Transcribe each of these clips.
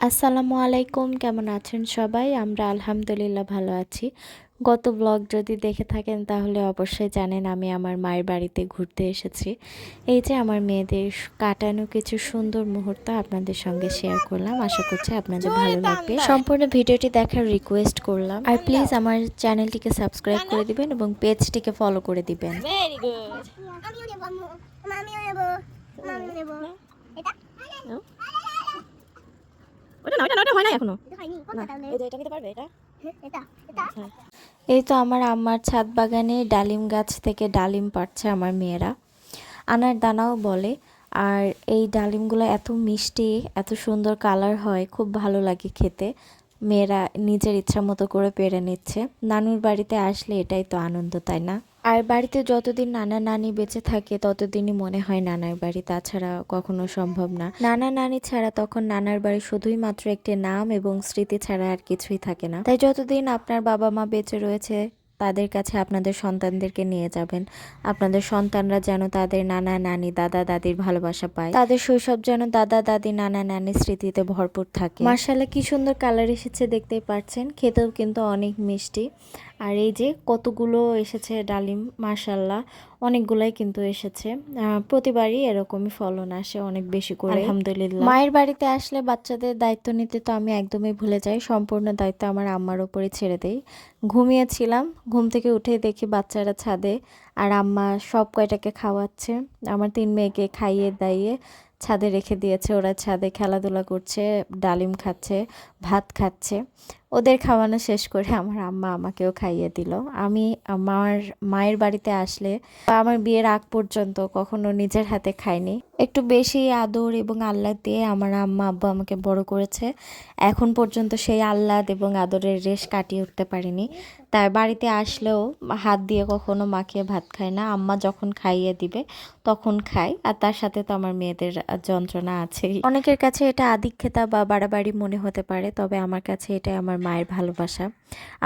আসসালামু আলাইকুম, কেমন আছেন সবাই? আমরা আলহামদুলিল্লাহ ভালো আছি। গত ব্লগ যদি দেখে থাকেন তাহলে অবশ্যই জানেন আমি আমার মায়ের বাড়িতে ঘুরতে এসেছি। এই যে আমার মেয়েদের কাটানো কিছু সুন্দর মুহূর্ত আপনাদের সঙ্গে শেয়ার করলাম। আশা করছি আপনাদের ভালো লাগবে। সম্পূর্ণ ভিডিওটি দেখার রিকোয়েস্ট করলাম। আর প্লিজ আমার চ্যানেলটিকে সাবস্ক্রাইব করে দিবেন এবং পেজটিকে ফলো করে দিবেন। Very good. আমিও নেব আম্মু। আমিও নেব। আমিও নেব। এটা? ওটা হয় না এখনো। এটা হয়নি। কোনটা না, তাহলে? এই যে এটা নিতে পারবে এটা? এটা। এটা? হ্যাঁ। এই তো আমার আম্মার ছাদ বাগানে ডালিম গাছ থেকে ডালিম পাড়ছে আমার মেয়েরা। আনার দানাও বলে। আর এই ডালিমগুলো এত মিষ্টি, এত সুন্দর কালার হয়, খুব ভালো লাগে খেতে। মেয়েরা নিজের ইচ্ছা মতো করে পেরে নিচ্ছে। নানুর বাড়িতে আসলে এটাই তো আনন্দ, তাই না? আর বাড়িতে যতদিন নানা নানি বেঁচে থাকে ততদিনই মনে হয় নানার বাড়ি, তাছাড়া কখনো সম্ভব না। নানা নানি ছাড়া তখন নানার বাড়ি শুধুই মাত্র একটি নাম এবং স্মৃতি ছাড়া আর কিছুই থাকে না। তাই যতদিন আপনার বাবা মা বেঁচে রয়েছে তাদের কাছে আপনাদের সন্তানদেরকে নিয়ে যাবেন। আপনাদের সন্তানরা যেন তাদের নানা নানি দাদা দাদির ভালোবাসা পায়, তাদের শৈশব যেন দাদা দাদি নানা নানির স্মৃতিতে ভরপুর থাকে। মাশাআল্লাহ, কি সুন্দর কালার এসেছে দেখতেই পাচ্ছেন, খেতেও কিন্তু অনেক মিষ্টি। আর এই যে কতগুলো এসেছে ডালিম, মাশাআল্লাহ অনেকগুলাই কিন্তু এসেছে। প্রতিবারই এরকমই ফলন আসে অনেক বেশি করে, আলহামদুলিল্লাহ। মায়ের বাড়িতে আসলে বাচ্চাদের দায়িত্ব নিতে তো আমি একদমই ভুলে যাই, সম্পূর্ণ দায়িত্ব আমার আম্মার উপরে ছেড়ে দেই। ঘুমিয়েছিলাম, ঘুম থেকে উঠে দেখি বাচ্চারা ছাদে, আর আম্মা সব কয়টাকে খাওয়াচ্ছে। আমার 3 মেয়েকে খাইয়ে দাইয়ে ছাদে রেখে দিয়েছে, ওরা ছাদে খেলাধুলা করছে, ডালিম খাচ্ছে, ভাত খাচ্ছে। ওদের খাওয়ানো শেষ করে আমার আম্মা আমাকেও খাইয়ে দিল। আমি আমার মায়ের বাড়িতে আসলে বা আমার বিয়ের আগ পর্যন্ত কখনো নিজের হাতে খাইনি। একটু বেশি আদর এবং আহ্লাদ দিয়ে আমার আম্মা আব্বু আমাকে বড় করেছে। এখন পর্যন্ত সেই আহ্লাদ এবং আদরের রেশ কাটিয়ে উঠতে পারিনি। তাই বাড়িতে আসলেও হাত দিয়ে কখনো মাখিয়ে ভাত খায় না, আম্মা যখন খাইয়ে দিবে তখন খাই। আর তার সাথে তো আমার মেয়েদের যন্ত্রণা আছেই। অনেকের কাছে এটা আদিক্ষেতা বা বাড়াবাড়ি মনে হতে পারে, তবে আমার কাছে এটা আমার মায়ের ভালোবাসা।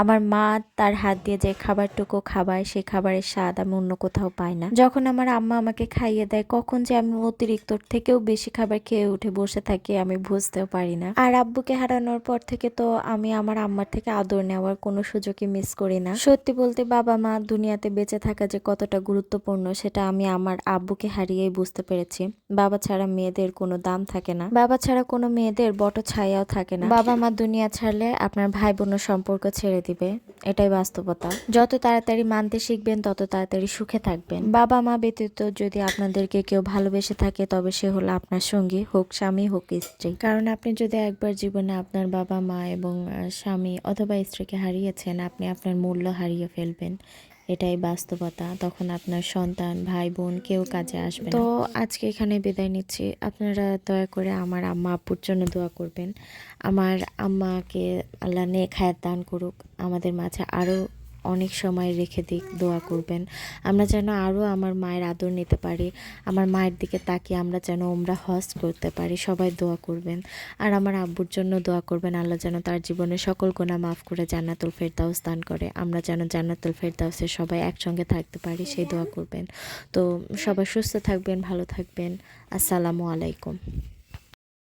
আমার মা তার হাত দিয়ে যে খাবারটুকু খাবায় সেই খাবারের স্বাদ আমি অন্য কোথাও পাই না। যখন আমার আম্মা আমাকে খাইয়ে দেয় কখন যে আমি অতিরিক্ত থেকেও বেশি খাবার খেয়ে উঠে বসে থাকি আমি বুঝতেও পারি না। আর আব্বুকে হারানোর পর থেকে তো আমি আমার আম্মার থেকে আদর নেওয়ার কোনো সুযোগই মিস করি না। সত্যি বলতে বাবা মা দুনিয়াতে বেঁচে থাকা যে কতটা গুরুত্বপূর্ণ সেটা আমি আমার আব্বুকে হারিয়েই বুঝতে পেরেছি। বাবা ছাড়া মেয়েদের কোনো দাম থাকে না, বাবা ছাড়া কোনো মেয়েদের বট ছায়াও থাকে না। বাবা মা দুনিয়া ছাড়লে আপনার ভাই বোনের সম্পর্ক ছেড়ে দিবে, এটাই বাস্তবতা। যত তাড়াতাড়ি মানতে শিখবেন তত তাড়াতাড়ি সুখে থাকবেন। বাবা মা ব্যতীত যদি আপনাদেরকে কেউ ভালোবেসে থাকে তবে সে হলো আপনার সঙ্গী, হোক স্বামী হোক স্ত্রী। কারণ আপনি যদি একবার জীবনে আপনার বাবা মা এবং স্বামী অথবা স্ত্রীকে হারিয়েছেন, আপনি আপনার মূল্য হারিয়ে ফেলবেন, এটাই বাস্তবতা। তখন আপনার সন্তান ভাই বোন কেউ কাজে আসবে না। তো আজকে এখানে বিদায় নিচ্ছি। আপনারা দয়া করে আমার আম্মা আব্বুর জন্য দোয়া করবেন। আমার আম্মাকে আল্লাহ নেক হায়াত দান করুক, আমাদের মাঝে আরও অনেক সময় রেখে দিক, দোয়া করবেন। আমরা যেন আরও আমার মায়ের আদর নিতে পারি, আমার মায়ের দিকে তাকিয়ে আমরা যেন ওমরা হজ করতে পারি, সবাই দোয়া করবেন। আর আমার আব্বুর জন্য দোয়া করবেন, আল্লাহ যেন তার জীবনের সকল গুনাহ মাফ করে জান্নাতুল ফেরদাউস দান করে, আমরা যেন জান্নাতুল ফেরদাউসে সবাই একসঙ্গে থাকতে পারি সেই দোয়া করবেন। তো সবাই সুস্থ থাকবেন, ভালো থাকবেন। আসসালামু আলাইকুম।